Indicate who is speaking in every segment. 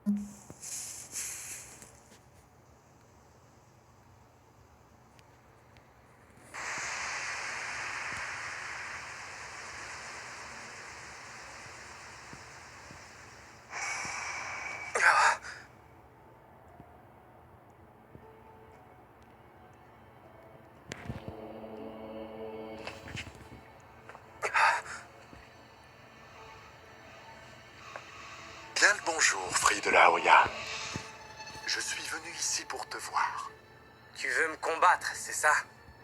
Speaker 1: Bien le bonjour, Free de la Hoya. Je suis venu ici pour te voir.
Speaker 2: Tu veux me combattre, c'est ça?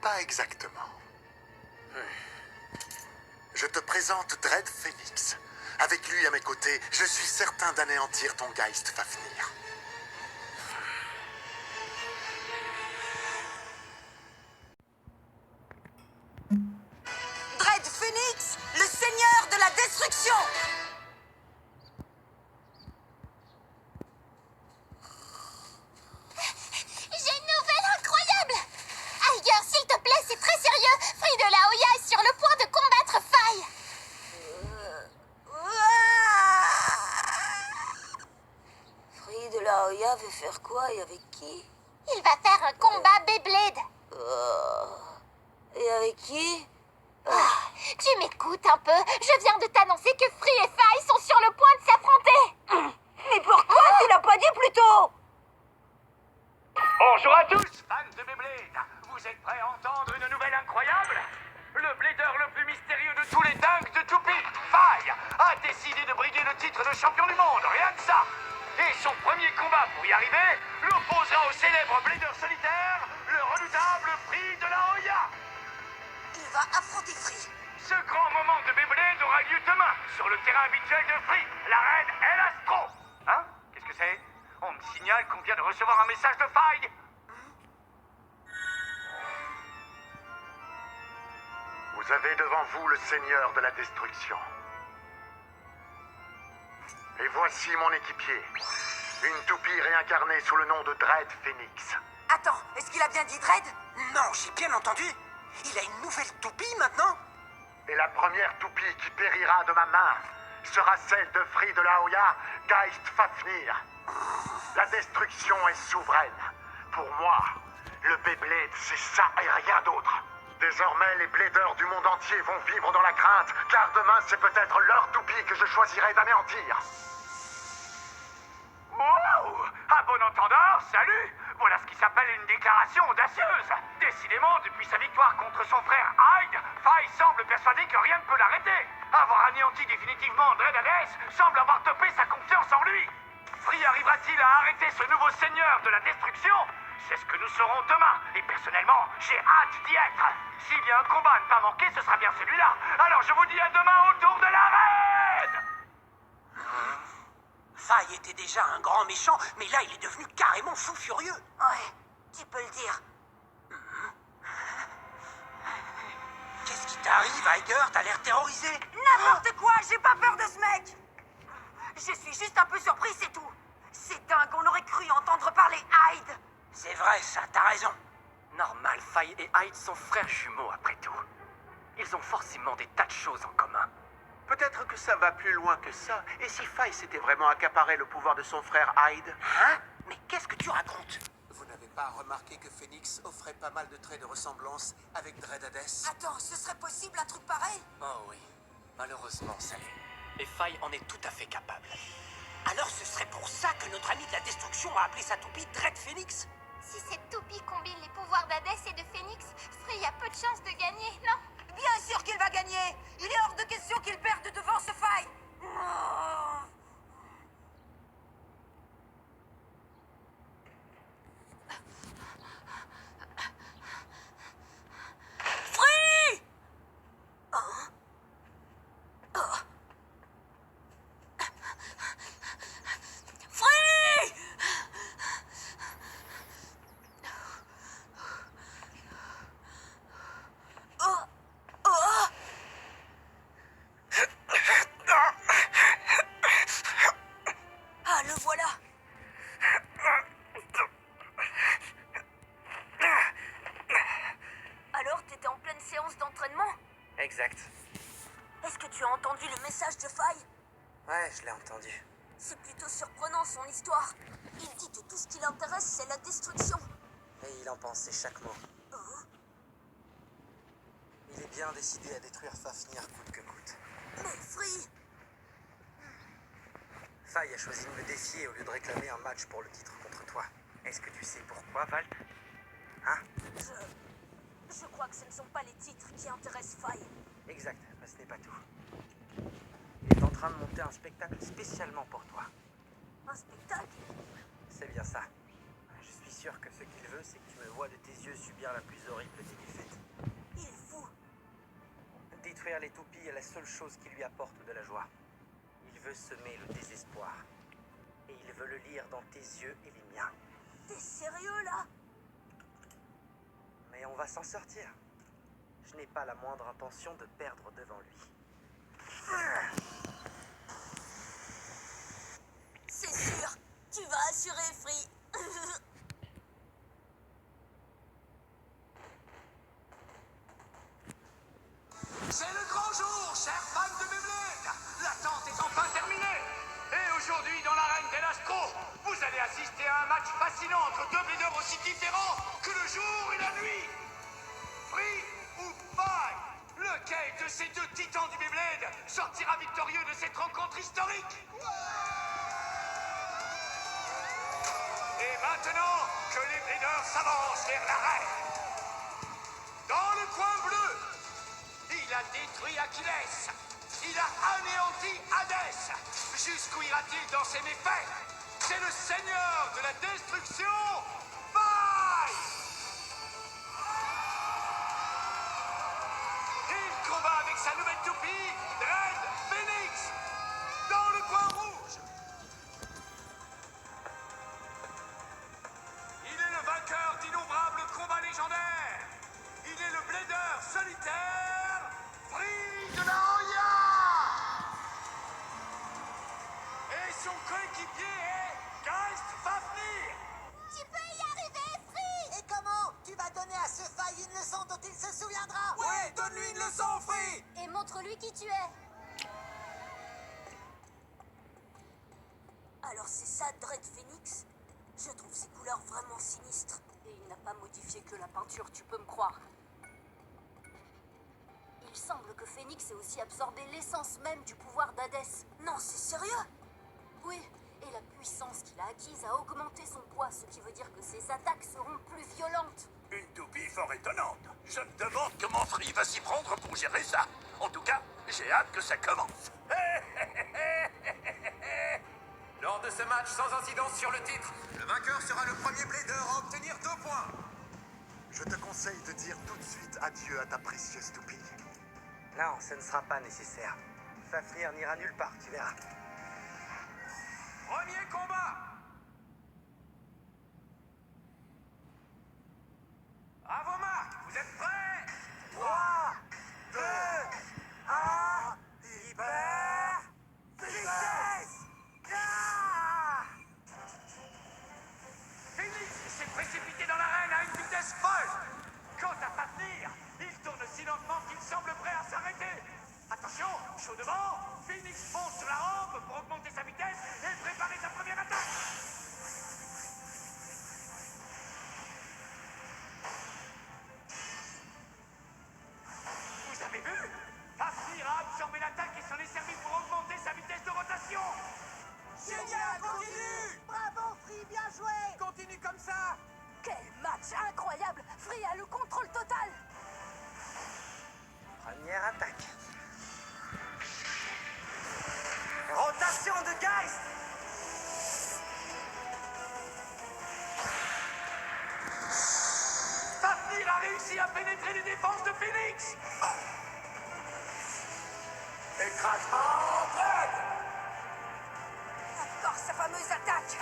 Speaker 1: Pas exactement. Je te présente Dread Phoenix. Avec lui à mes côtés, je suis certain d'anéantir ton Geist Fafnir.
Speaker 3: Dread Phoenix, le seigneur de la destruction!
Speaker 4: J'ai une nouvelle incroyable! Aïe, s'il te plaît, c'est très sérieux! Free de la Hoya est sur le point de combattre Faille!
Speaker 3: Free de la Hoya veut faire quoi et avec qui?
Speaker 4: Il va faire un combat Beyblade!
Speaker 3: Et avec qui?
Speaker 4: Tu m'écoutes un peu? Je viens de t'annoncer que Free et Faille sont sur le point de s'affronter!
Speaker 3: Mais pourquoi tu l'as pas dit plus tôt?
Speaker 5: Bonjour à tous, fans de Beyblade. Vous êtes prêts à entendre une nouvelle incroyable? Le blader le plus mystérieux de tous les dingues de Toupie, Faille, a décidé de briguer le titre de champion du monde, rien que ça. Et son premier combat pour y arriver l'opposera au célèbre blader solitaire, le redoutable Free de la Hoya.
Speaker 3: Il va affronter Free.
Speaker 5: Ce grand moment de Beyblade aura lieu demain, sur le terrain habituel de Free, l'arène El Astro. Hein? Qu'est-ce que c'est? On me signale qu'on vient de recevoir un message de Faille.
Speaker 1: Vous avez devant vous le Seigneur de la Destruction. Et voici mon équipier. Une toupie réincarnée sous le nom de Dread Phoenix.
Speaker 3: Attends, est-ce qu'il a bien dit Dread? Non, j'ai bien entendu. Il a une nouvelle toupie maintenant?
Speaker 1: Et la première toupie qui périra de ma main sera celle de Free de la Hoya, Geist Fafnir. La destruction est souveraine. Pour moi, le Beyblade, c'est ça et rien d'autre. Désormais, les bladers du monde entier vont vivre dans la crainte, car demain, c'est peut-être leur toupie que je choisirai d'anéantir.
Speaker 5: Wow! À bon entendeur, salut! Voilà ce qui s'appelle une déclaration audacieuse. Décidément, depuis sa victoire contre son frère Hyde, Faille semble persuadé que rien ne peut l'arrêter. Avoir anéanti définitivement Dread Hades semble avoir topé sa confiance en lui. Free arrivera-t-il à arrêter ce nouveau seigneur de la destruction? C'est ce que nous saurons demain. Et personnellement, j'ai hâte d'y être. S'il y a un combat à ne pas manquer, ce sera bien celui-là. Alors je vous dis à demain autour de l'arène!
Speaker 3: Faille était déjà un grand méchant, mais là il est devenu carrément fou furieux. Ouais, tu peux le dire. Qu'est-ce qui t'arrive, Higer? T'as l'air terrorisé. N'importe quoi, j'ai pas peur de ce mec. Je suis juste un peu surpris, c'est tout. C'est dingue, on aurait cru entendre parler Hyde. C'est vrai, ça, t'as raison.
Speaker 2: Normal, Faille et Hyde sont frères jumeaux après tout. Ils ont forcément des tas de choses en commun.
Speaker 6: Peut-être que ça va plus loin que ça. Et si Faille s'était vraiment accaparé le pouvoir de son frère Hyde?
Speaker 3: Hein? Mais qu'est-ce que tu racontes?
Speaker 7: Vous n'avez pas remarqué que Phoenix offrait pas mal de traits de ressemblance avec Dread Hades?
Speaker 3: Attends, ce serait possible un truc pareil?
Speaker 2: Oh oui, malheureusement, ça l'est. Et Faille en est tout à fait capable.
Speaker 3: Alors ce serait pour ça que notre ami de la destruction a appelé sa toupie Dread Phoenix?
Speaker 4: Si cette toupie combine les pouvoirs d'Hadès et de Phoenix, Free a peu de chances de gagner, non?
Speaker 3: Bien sûr qu'il va gagner! Il est hors de question qu'il perde devant ce Faille! Free! Free! Ah, le voilà! Alors, t'étais en pleine séance d'entraînement?
Speaker 2: Exact.
Speaker 3: Est-ce que tu as entendu le message de Faille?
Speaker 2: Ouais, je l'ai entendu.
Speaker 3: C'est plutôt surprenant son histoire. Il dit que tout ce qui l'intéresse, c'est la destruction.
Speaker 2: Et il en pensait chaque mot.
Speaker 3: Hein?
Speaker 2: Il est bien décidé à détruire Fafnir coûte que coûte.
Speaker 3: Mais Free,
Speaker 2: Faye a choisi de me défier au lieu de réclamer un match pour le titre contre toi. Est-ce que tu sais pourquoi, Val? Hein?
Speaker 3: je crois que ce ne sont pas les titres qui intéressent Faye.
Speaker 2: Exact, mais ce n'est pas tout. Il est en train de monter un spectacle spécialement pour toi.
Speaker 3: Un spectacle?
Speaker 2: C'est bien ça. Je suis sûr que ce qu'il veut, c'est que tu me vois de tes yeux subir la plus horrible des défaites.
Speaker 3: Il est fou.
Speaker 2: Détruire les toupies est la seule chose qui lui apporte de la joie. Il veut semer le désespoir. Et il veut le lire dans tes yeux et les miens.
Speaker 3: T'es sérieux là?
Speaker 2: Mais on va s'en sortir. Je n'ai pas la moindre intention de perdre devant lui.
Speaker 3: C'est sûr, tu vas assurer Free.
Speaker 5: C'est le grand jour, chers fans de Beyblade. L'attente est enfin terminée. Et aujourd'hui, dans l'arène d'El Astro, vous allez assister à un match fascinant entre deux bladeurs aussi différents que le jour et la nuit. Free ou Faye? Lequel de ces deux titans du Beyblade sortira victorieux de cette rencontre historique? Et maintenant que les bladeurs s'avancent vers l'arène, dans le coin bleu, il a détruit Achilles. Il a anéanti Hadès. Jusqu'où ira-t-il dans ses méfaits? C'est le seigneur de la destruction, Faye! Il combat avec sa nouvelle toupie, Dread Phoenix, dans le coin rouge. Il est le vainqueur d'innombrables combats légendaires. Il est le blader solitaire, Free de la Hoya. Et son coéquipier est Geist Fafnir.
Speaker 4: Tu peux y arriver, Free!
Speaker 3: Et comment? Tu vas donner à ce Faye une leçon dont il se souviendra?
Speaker 5: Ouais, donne-lui une leçon, Free.
Speaker 4: Et montre-lui qui tu es.
Speaker 3: Alors c'est ça, Dread Phoenix? Je trouve ses couleurs vraiment sinistres. Et il n'a pas modifié que la peinture, tu peux me croire. Il semble que Phoenix ait aussi absorbé l'essence même du pouvoir d'Hadès. Non, c'est sérieux? Oui, et la puissance qu'il a acquise a augmenté son poids, ce qui veut dire que ses attaques seront plus violentes.
Speaker 5: Une toupie fort étonnante. Je me demande comment Free va s'y prendre pour gérer ça. En tout cas, j'ai hâte que ça commence.
Speaker 6: Lors de ce match sans incidence sur le titre, le vainqueur sera le premier blader à obtenir 2 points.
Speaker 1: Je te conseille de dire tout de suite adieu à ta précieuse toupie.
Speaker 2: Non, ce ne sera pas nécessaire. Fafnir n'ira nulle part, tu verras.
Speaker 5: Premier combat. À vos marques, vous êtes prêts?
Speaker 2: 3, 2, 1, hyper vitesse!
Speaker 5: Phoenix s'est précipité dans l'arène à une vitesse folle. Quant à Fafnir, il tourne si lentement qu'il semble prêt à s'arrêter. Attention, chaud devant, Phoenix fonce sur la rampe pour augmenter sa vitesse et préparer sa première attaque. Vous avez vu? Fafnir a absorbé l'attaque et s'en est servi pour augmenter sa vitesse de rotation.
Speaker 3: Génial, continue! Bravo, Free, bien joué!
Speaker 5: Continue comme ça.
Speaker 3: Quel match incroyable! Free a le contrôle total!
Speaker 2: Première attaque. Rotation de Geist!
Speaker 5: Fafnir a réussi à pénétrer les défenses de Phoenix. Écrasement Dread.
Speaker 3: Encore sa fameuse attaque!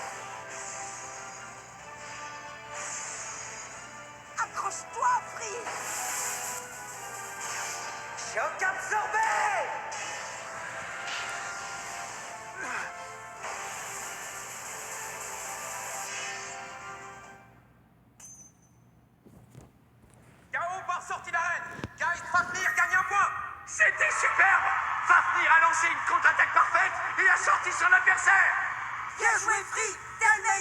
Speaker 3: Accroche-toi, Free!
Speaker 2: Choc absorbé!
Speaker 6: KO par sortie d'arène. Geist Fafnir gagne un point.
Speaker 5: C'était superbe. Fafnir a lancé une contre-attaque parfaite et a sorti son adversaire.
Speaker 3: Bien joué, Free! T'es un